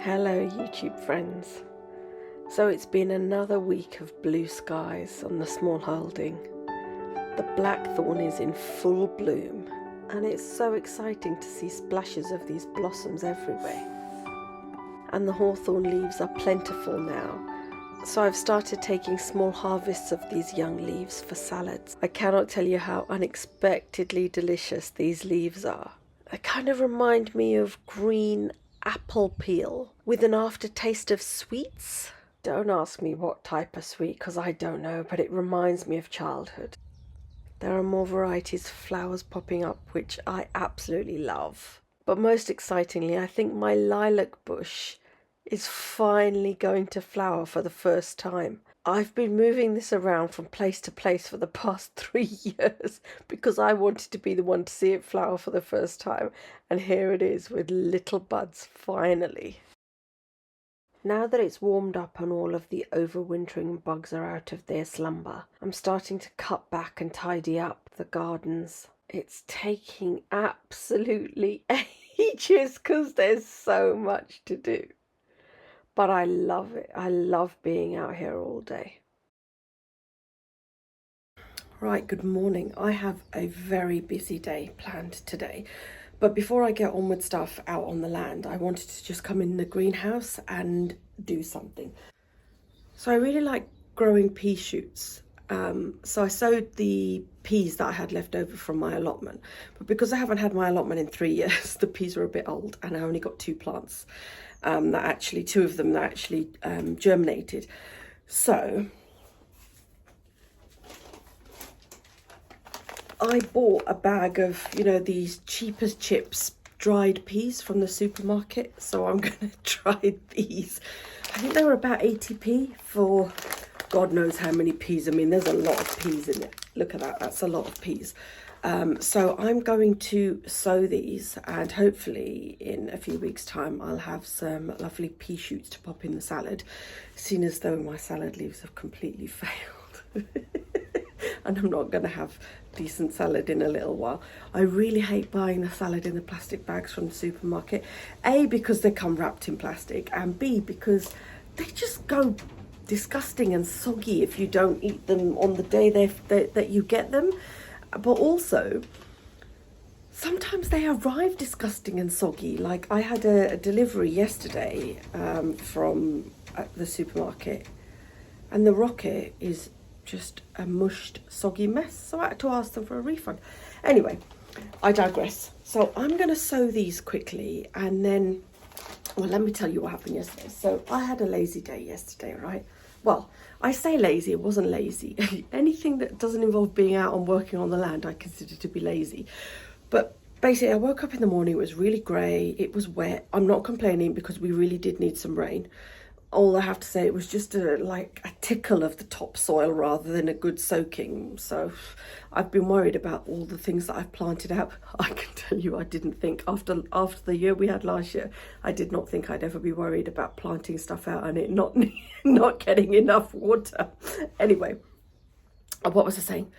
Hello YouTube friends. So it's been another week of blue skies on the smallholding. The blackthorn is in full bloom and it's so exciting to see splashes of these blossoms everywhere. And the hawthorn leaves are plentiful now, so I've started taking small harvests of these young leaves for salads. I cannot tell you how unexpectedly delicious these leaves are. They kind of remind me of green apple peel with an aftertaste of sweets. Don't ask me what type of sweet, because I don't know, but it reminds me of childhood. There are more varieties of flowers popping up, which I absolutely love. But most excitingly, I think my lilac bush is finally going to flower for the first time. I've been moving this around from place to place for the past 3 years because I wanted to be the one to see it flower for the first time, and here it is with little buds finally. Now that it's warmed up and all of the overwintering bugs are out of their slumber, I'm starting to cut back and tidy up the gardens. It's taking absolutely ages because there's so much to do. But I love it. I love being out here all day. Right, good morning. I have a very busy day planned today. But before I get on with stuff out on the land, I wanted to just come in the greenhouse and do something. So I really like growing pea shoots. So I sowed the peas that I had left over from my allotment. But because I haven't had my allotment in 3 years, the peas are a bit old and I only got 2 plants. Two of them that actually germinated. So I bought a bag of, these cheap as chips dried peas from the supermarket. So I'm going to try these. I think they were about 80p for God knows how many peas. I mean, there's a lot of peas in it. Look at that. That's a lot of peas. So I'm going to sow these, and hopefully in a few weeks' time I'll have some lovely pea shoots to pop in the salad, seeing as though my salad leaves have completely failed. And I'm not going to have decent salad in a little while. I really hate buying the salad in the plastic bags from the supermarket. A, because they come wrapped in plastic, and B, because they just go disgusting and soggy if you don't eat them on the day that you get them. But also, sometimes they arrive disgusting and soggy. Like I had a delivery yesterday from the supermarket, and the rocket is just a mushed, soggy mess. So I had to ask them for a refund. Anyway, I digress. So I'm going to sow these quickly, and then, well, let me tell you what happened yesterday. So I had a lazy day yesterday, right? Well, I say lazy, it wasn't lazy. Anything that doesn't involve being out and working on the land, I consider to be lazy. But basically, I woke up in the morning, it was really grey, it was wet. I'm not complaining because we really did need some rain. All I have to say, it was just a tickle of the topsoil rather than a good soaking. So I've been worried about all the things that I've planted out. I can tell you, I didn't think after the year we had last year, I did not think I'd ever be worried about planting stuff out and it not getting enough water. Anyway, what was I saying?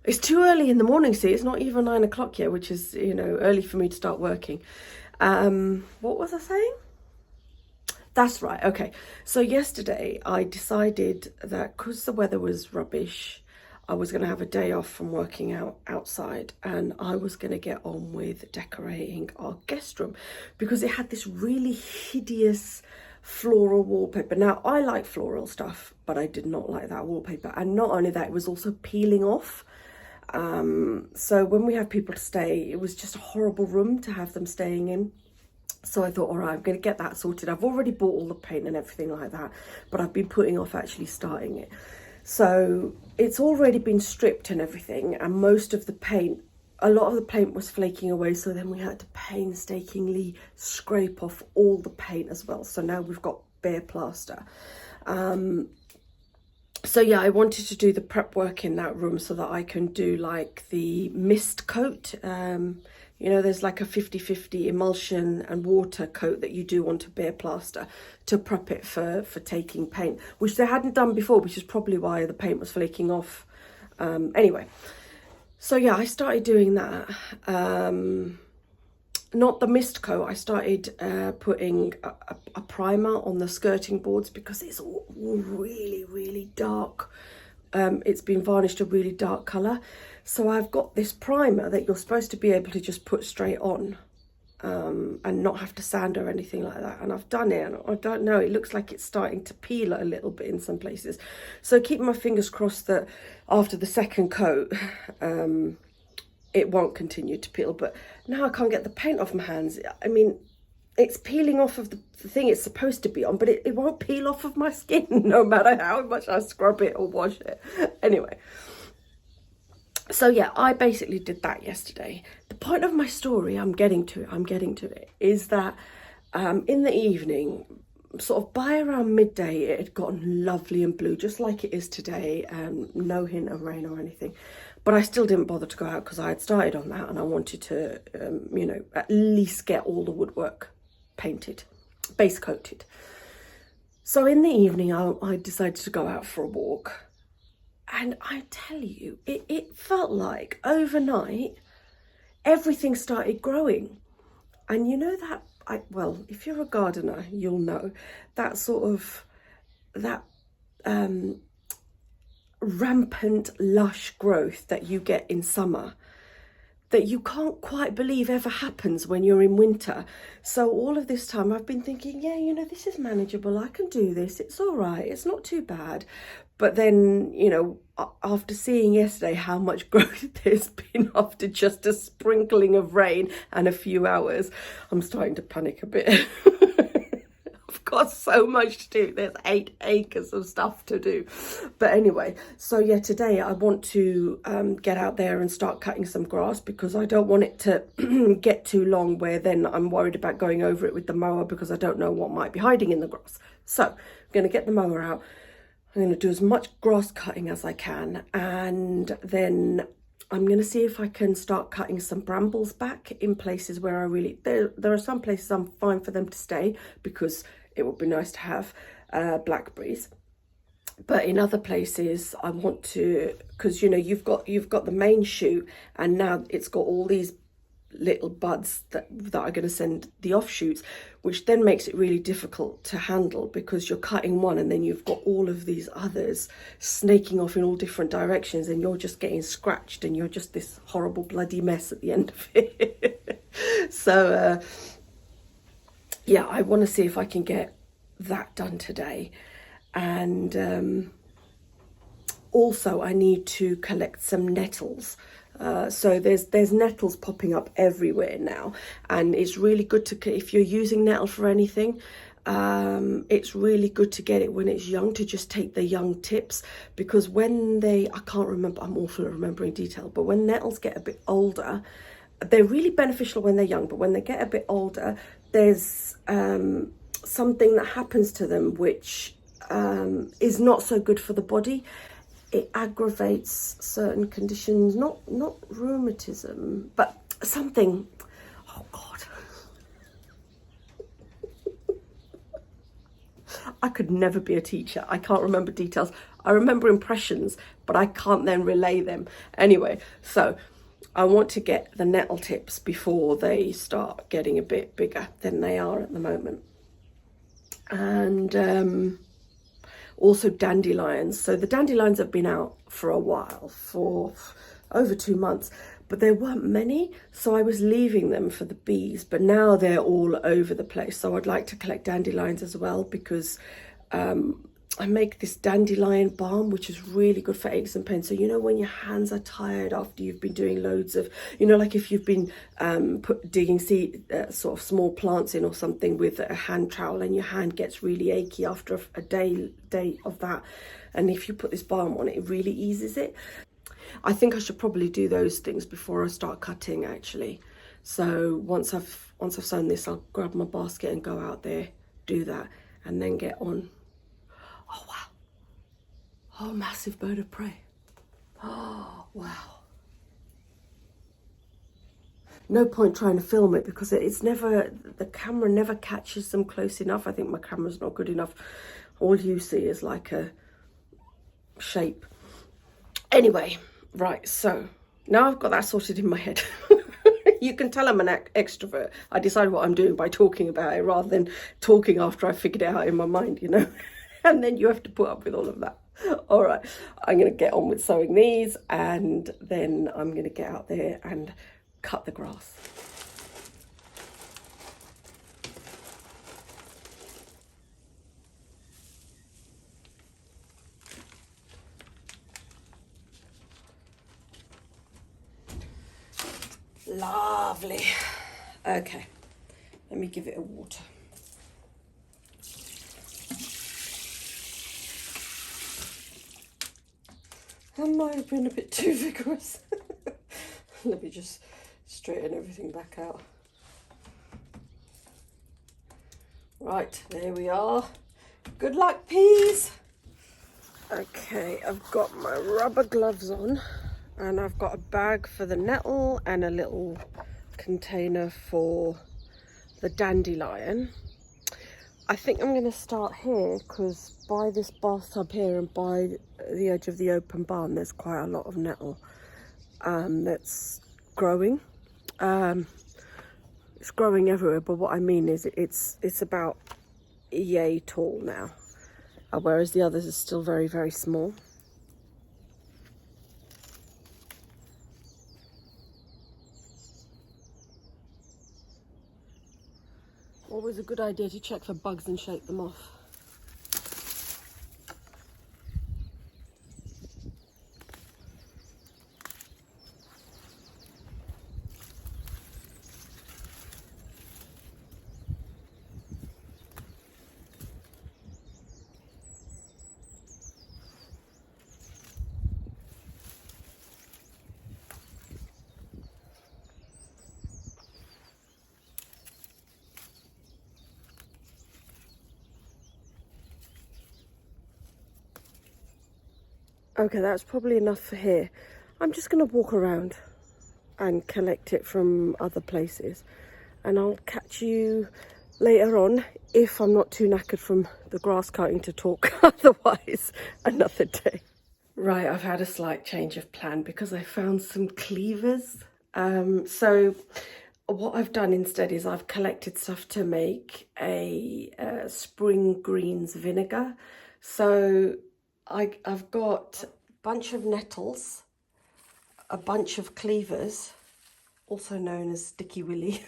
It's too early in the morning, see, it's not even 9 o'clock yet, which is, early for me to start working. What was I saying? That's right, okay. So yesterday I decided that because the weather was rubbish, I was going to have a day off from working outside, and I was going to get on with decorating our guest room because it had this really hideous floral wallpaper. Now, I like floral stuff, but I did not like that wallpaper. And not only that, it was also peeling off. So when we have people to stay, it was just a horrible room to have them staying in. So I thought, all right, I'm going to get that sorted. I've already bought all the paint and everything like that, but I've been putting off actually starting it. So it's already been stripped and everything, and most of the paint, a lot of the paint was flaking away, so then we had to painstakingly scrape off all the paint as well. So now we've got bare plaster. So yeah, I wanted to do the prep work in that room so that I can do like the mist coat. There's like a 50-50 emulsion and water coat that you do onto bare plaster to prep it for taking paint, which they hadn't done before, which is probably why the paint was flaking off. Anyway, so yeah, I started doing that. not the mist coat. I started putting a primer on the skirting boards because it's all really, really dark. It's been varnished a really dark colour. So I've got this primer that you're supposed to be able to just put straight on and not have to sand or anything like that. And I've done it, and I don't know, it looks like it's starting to peel a little bit in some places. So keeping my fingers crossed that after the second coat, it won't continue to peel. But now I can't get the paint off my hands. I mean, it's peeling off of the thing it's supposed to be on, but it won't peel off of my skin no matter how much I scrub it or wash it. Anyway, so yeah, I basically did that yesterday. The point of my story, I'm getting to it, is that in the evening, sort of by around midday, it had gotten lovely and blue, just like it is today, no hint of rain or anything. But I still didn't bother to go out because I had started on that, and I wanted to, you know, at least get all the woodwork painted, base coated. So in the evening, I decided to go out for a walk. And I tell you, it felt like overnight, everything started growing. And you know that, well, if you're a gardener, you'll know that sort of, that rampant, lush growth that you get in summer that you can't quite believe ever happens when you're in winter. So all of this time I've been thinking, yeah, you know, this is manageable. I can do this. It's all right. It's not too bad. But then, you know, after seeing yesterday how much growth there's been after just a sprinkling of rain and a few hours, I'm starting to panic a bit. I've got so much to do. There's 8 acres of stuff to do. But anyway, so yeah, today I want to get out there and start cutting some grass because I don't want it to get too long where then I'm worried about going over it with the mower because I don't know what might be hiding in the grass. So I'm going to get the mower out. I'm going to do as much grass cutting as I can, and then I'm going to see if I can start cutting some brambles back in places where I really, there are some places I'm fine for them to stay because it would be nice to have blackberries. But in other places I want to, because you know, you've got the main shoot, and now it's got all these little buds that are going to send the offshoots, which then makes it really difficult to handle because you're cutting one and then you've got all of these others snaking off in all different directions, and you're just getting scratched and you're just this horrible bloody mess at the end of it. So yeah, I want to see if I can get that done today. And also I need to collect some nettles. So there's nettles popping up everywhere now, and it's really good to, if you're using nettle for anything, it's really good to get it when it's young, to just take the young tips, because when they, I can't remember, I'm awful at remembering detail, but when nettles get a bit older, they're really beneficial when they're young, but when they get a bit older, there's something that happens to them which is not so good for the body. It aggravates certain conditions, not rheumatism, but something. Oh God, I could never be a teacher. I can't remember details. I remember impressions, but I can't then relay them. Anyway, so I want to get the nettle tips before they start getting a bit bigger than they are at the moment. And also dandelions. So the dandelions have been out for a while, for over 2 months, but there weren't many, so I was leaving them for the bees, but now they're all over the place. So I'd like to collect dandelions as well, because I make this dandelion balm, which is really good for aches and pains. So you know, when your hands are tired after you've been doing loads of, you know, like if you've been digging seed, sort of small plants in or something with a hand trowel, and your hand gets really achy after a day of that, and if you put this balm on, it really eases it. I think I should probably do those things before I start cutting, actually. So once I've sewn this, I'll grab my basket and go out there, do that, and then get on. Oh wow, oh, massive bird of prey. Oh wow. No point trying to film it because it's never, the camera never catches them close enough. I think my camera's not good enough. All you see is like a shape. Anyway, right, so now I've got that sorted in my head. You can tell I'm an extrovert. I decide what I'm doing by talking about it rather than talking after I figured it out in my mind, you know. And then you have to put up with all of that. All right, I'm going to get on with sowing these, and then I'm going to get out there and cut the grass. Lovely. Okay, let me give it a water. I might have been a bit too vigorous. Let me just straighten everything back out. Right, there we are. Good luck, peas. Okay, I've got my rubber gloves on, and I've got a bag for the nettle and a little container for the dandelion. I think I'm going to start here because by this bathtub here and by the edge of the open barn there's quite a lot of nettle that's growing. It's growing everywhere, but what I mean is it's about yay tall now, whereas the others are still very, very small. Always a good idea to check for bugs and shake them off. Okay, that's probably enough for here. I'm just going to walk around and collect it from other places, and I'll catch you later on if I'm not too knackered from the grass cutting to talk. Otherwise, another day. Right, I've had a slight change of plan because I found some cleavers. So what I've done instead is I've collected stuff to make a spring greens vinegar. So I've got a bunch of nettles, a bunch of cleavers, also known as sticky willy,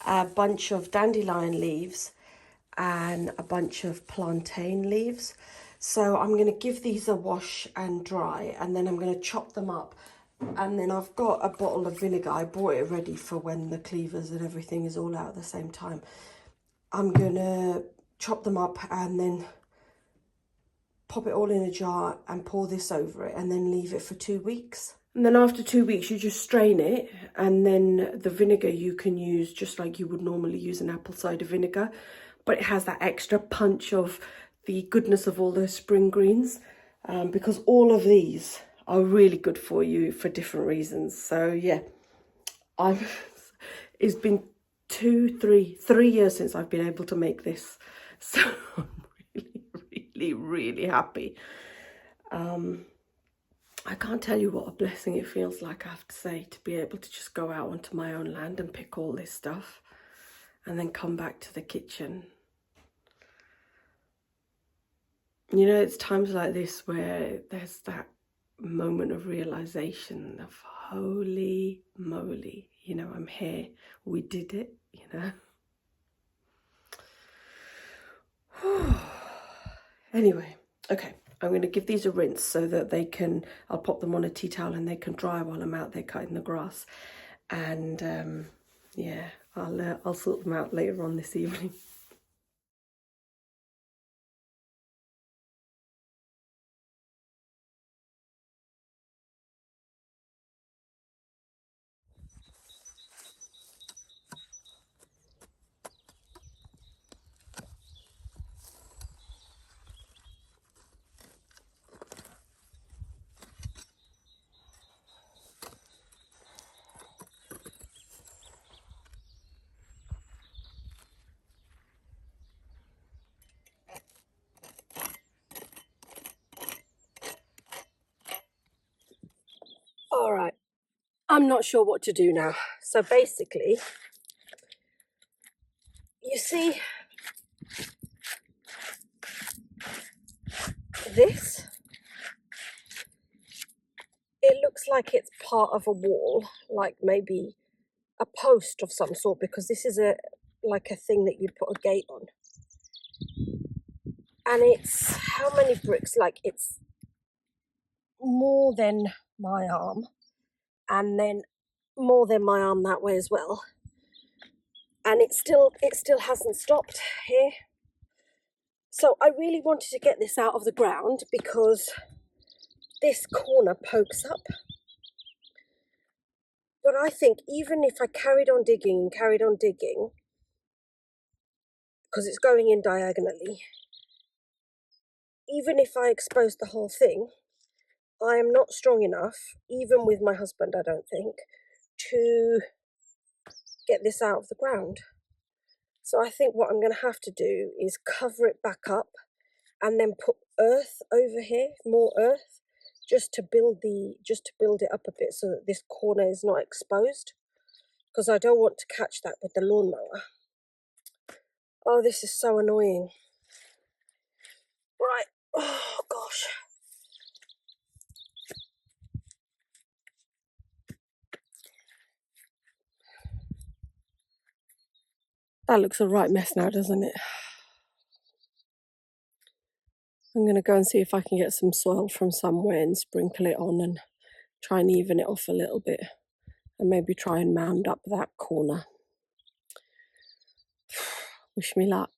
a bunch of dandelion leaves, and a bunch of plantain leaves. So I'm going to give these a wash and dry, and then I'm going to chop them up. And then I've got a bottle of vinegar. I bought it ready for when the cleavers and everything is all out at the same time. I'm going to chop them up and then pop it all in a jar and pour this over it, and then leave it for 2 weeks. And then after 2 weeks, you just strain it, and then the vinegar you can use just like you would normally use an apple cider vinegar, but it has that extra punch of the goodness of all those spring greens, because all of these are really good for you for different reasons. So yeah, it's been 3 years since I've been able to make this, so I'm really happy. I can't tell you what a blessing it feels like, I have to say, to be able to just go out onto my own land and pick all this stuff and then come back to the kitchen. You know, it's times like this where there's that moment of realization of holy moly, you know, I'm here, we did it, you know. Anyway, okay, I'm going to give these a rinse so that they can, I'll pop them on a tea towel and they can dry while I'm out there cutting the grass. And yeah, I'll sort them out later on this evening. I'm not sure what to do now. So basically, you see this? It looks like it's part of a wall, like maybe a post of some sort, because this is like a thing that you'd put a gate on. And it's how many bricks? Like it's more than my arm, and then more than my arm that way as well. And it still hasn't stopped here. So I really wanted to get this out of the ground because this corner pokes up. But I think even if I carried on digging, because it's going in diagonally, even if I exposed the whole thing, I am not strong enough, even with my husband, I don't think, to get this out of the ground. So I think what I'm going to have to do is cover it back up and then put earth over here, more earth, just to build it up a bit so that this corner is not exposed, because I don't want to catch that with the lawnmower. Oh, this is so annoying. Right. Oh gosh. That looks a right mess now, doesn't it? I'm going to go and see if I can get some soil from somewhere and sprinkle it on and try and even it off a little bit, and maybe try and mound up that corner. Wish me luck.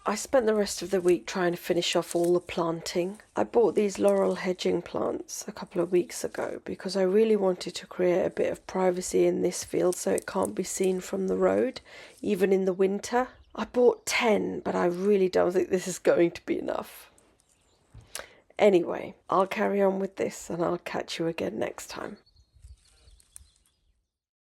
I spent the rest of the week trying to finish off all the planting. I bought these laurel hedging plants a couple of weeks ago because I really wanted to create a bit of privacy in this field so it can't be seen from the road, even in the winter. I bought 10, but I really don't think this is going to be enough. Anyway, I'll carry on with this and I'll catch you again next time.